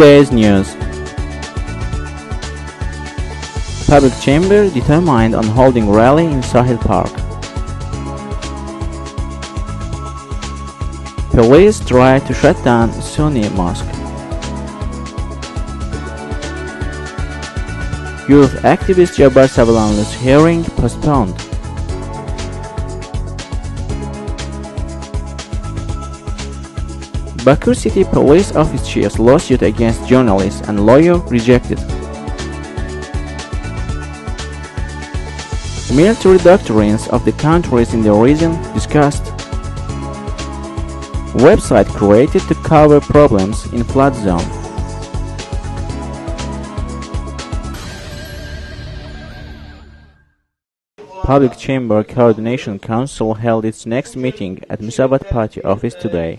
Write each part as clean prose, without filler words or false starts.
Today's news. Public Chamber determined on holding rally in Sahil Park. Police try to shut down Sunni mosque. Youth activist Jabbar Savalanlı's hearing postponed. Baku City Police Office Chief's lawsuit against journalists and lawyer rejected. Military doctrines of the countries in the region discussed. Website created to cover problems in flood zone. Public Chamber Coordination Council held its next meeting at Müsavat Party office today.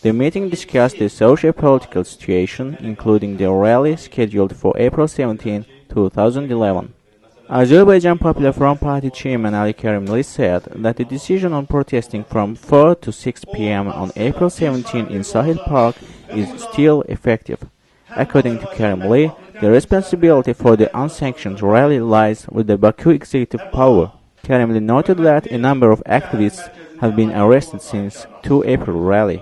The meeting discussed the socio-political situation, including the rally scheduled for April 17, 2011. Azerbaijan Popular Front Party Chairman Ali Karimli said that the decision on protesting from 4 to 6 p.m. on April 17 in Sahil Park is still effective. According to Karimli, the responsibility for the unsanctioned rally lies with the Baku executive power. Karimli noted that a number of activists have been arrested since 2 April rally.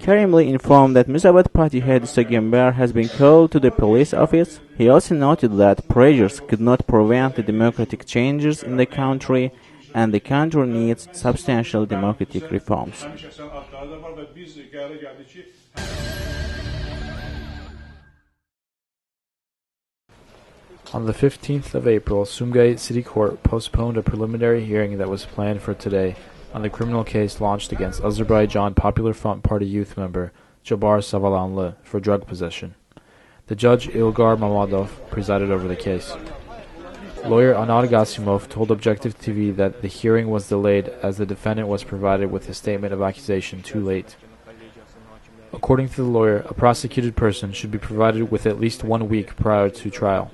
Karimli informed that Müsavat Party head Sagember has been called to the police office. He also noted that pressures could not prevent the democratic changes in the country and the country needs substantial democratic reforms. On the 15th of April, Sumgayit City Court postponed a preliminary hearing that was planned for today on the criminal case launched against Azerbaijan Popular Front Party youth member Jabbar Savalanlı for drug possession. The judge Ilgar Mamadov presided over the case. Lawyer Anar Gasimov told Objective TV that the hearing was delayed as the defendant was provided with a statement of accusation too late. According to the lawyer, a prosecuted person should be provided with at least 1 week prior to trial.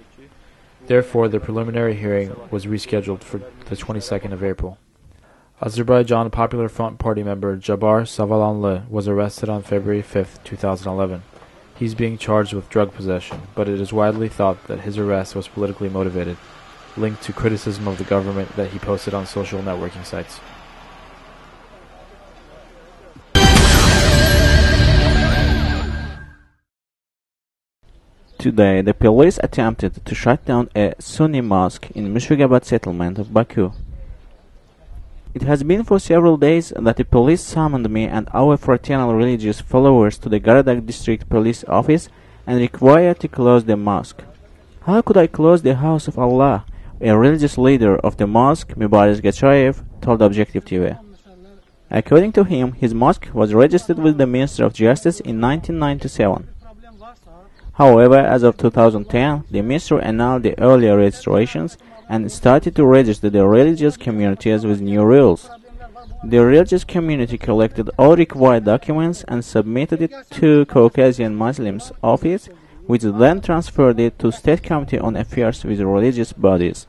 Therefore, the preliminary hearing was rescheduled for the 22nd of April. Azerbaijan Popular Front Party member Jabbar Savalanlı was arrested on February 5, 2011. He's being charged with drug possession, but it is widely thought that his arrest was politically motivated, linked to criticism of the government that he posted on social networking sites. Today, the police attempted to shut down a Sunni mosque in Mushfigabad settlement of Baku. It has been for several days that the police summoned me and our fraternal religious followers to the Garadag district police office and required to close the mosque. How could I close the house of Allah? A religious leader of the mosque, Mubarak Gachayev, told Objective TV. According to him, his mosque was registered with the Ministry of Justice in 1997. However, as of 2010, the ministry annulled the earlier registrations and started to register the religious communities with new rules. The religious community collected all required documents and submitted it to Caucasian Muslims office, which then transferred it to State Committee on Affairs with Religious Bodies.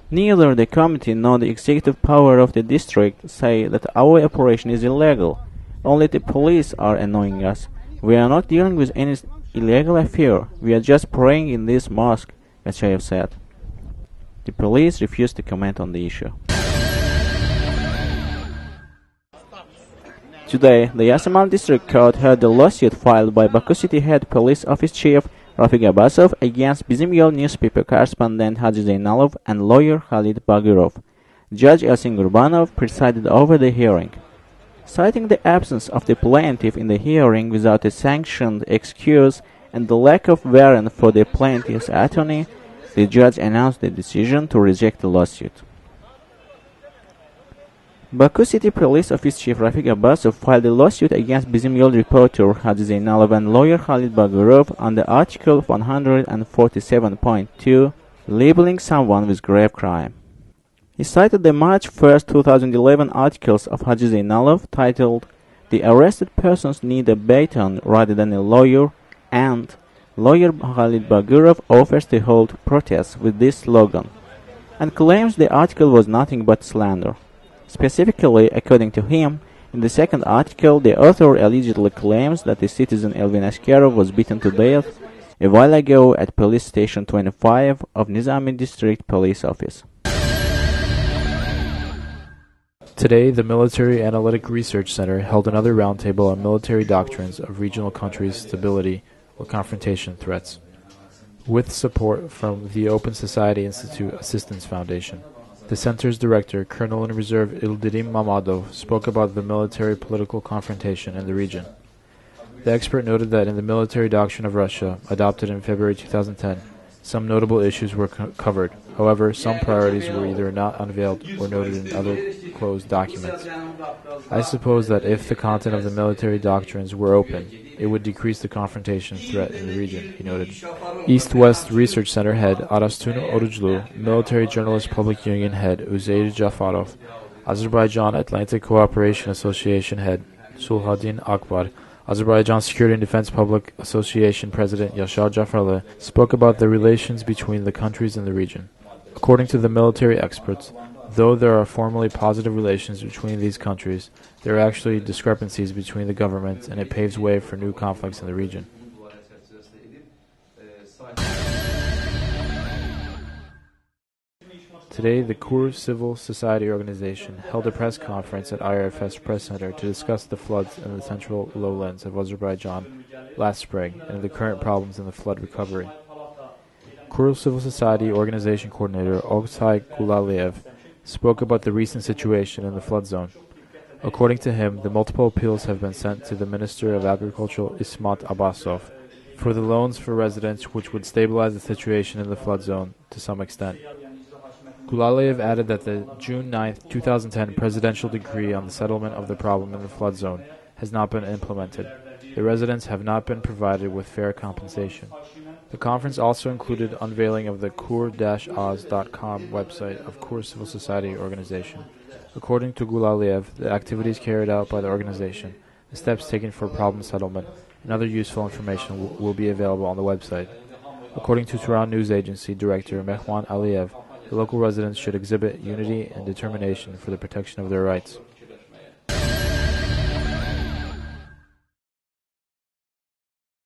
Neither the committee nor the executive power of the district say that our operation is illegal. Only the police are annoying us. We are not dealing with any illegal affair. We are just praying in this mosque, Gachayev said. The police refused to comment on the issue. Today, the Yasamal District Court heard the lawsuit filed by Baku City Head Police Office Chief Rafik Abbasov against Bizim Yol newspaper correspondent Haji Zainalov and lawyer Khalid Bagirov. Judge Elsin Gurbanov presided over the hearing. Citing the absence of the plaintiff in the hearing without a sanctioned excuse and the lack of warrant for the plaintiff's attorney, the judge announced the decision to reject the lawsuit. Baku City Police Office Chief Rafik Abbasov filed a lawsuit against Bizim Yol reporter Haji Zainalov and lawyer Khalid Bagirov under Article 147.2, labeling someone with grave crime. He cited the March 1, 2011 articles of Haji Zainalov titled "The Arrested Persons Need a Baton Rather Than a Lawyer" and lawyer Khalid Bagirov offers to hold protests with this slogan, and claims the article was nothing but slander. Specifically, according to him, In the second article, the author allegedly claims that the citizen Elvin Askarov was beaten to death a while ago at Police Station 25 of Nizami District Police Office. Today, the Military Analytic Research Center held another roundtable on military doctrines of regional countries' stability or confrontation threats, with support from the Open Society Institute Assistance Foundation. The center's director, Colonel in Reserve Ildirim Mamadov, spoke about the military political confrontation in the region. The expert noted that in the military doctrine of Russia, adopted in February 2010, some notable issues were covered. However, some priorities were either not unveiled or noted in other closed documents. I suppose that if the content of the military doctrines were open, it would decrease the confrontation threat in the region, he noted. East-West Research Center head Arastun Orujlu, Military Journalist Public Union head Uzair Jafarov, Azerbaijan Atlantic Cooperation Association head Sulhadin Akbar, Azerbaijan Security and Defense Public Association President Yashar Jafarli spoke about the relations between the countries in the region. According to the military experts, though there are formally positive relations between these countries, there are actually discrepancies between the governments, and it paves way for new conflicts in the region. Today, the Kur Civil Society Organization held a press conference at IRFS Press Center to discuss the floods in the central lowlands of Azerbaijan last spring and the current problems in the flood recovery. Kur Civil Society Organization Coordinator Oktay Gulaliev spoke about the recent situation in the flood zone. According to him, the multiple appeals have been sent to the Minister of Agriculture Ismat Abbasov for the loans for residents which would stabilize the situation in the flood zone to some extent. Gulaliev added that the June 9, 2010 presidential decree on the settlement of the problem in the flood zone has not been implemented. The residents have not been provided with fair compensation. The conference also included unveiling of the Kur-Oz.com website of Kur Civil Society Organization. According to Gulaliev, the activities carried out by the organization, the steps taken for problem settlement, and other useful information will be available on the website. According to Tehran News Agency Director Mehman Aliyev, the local residents should exhibit unity and determination for the protection of their rights.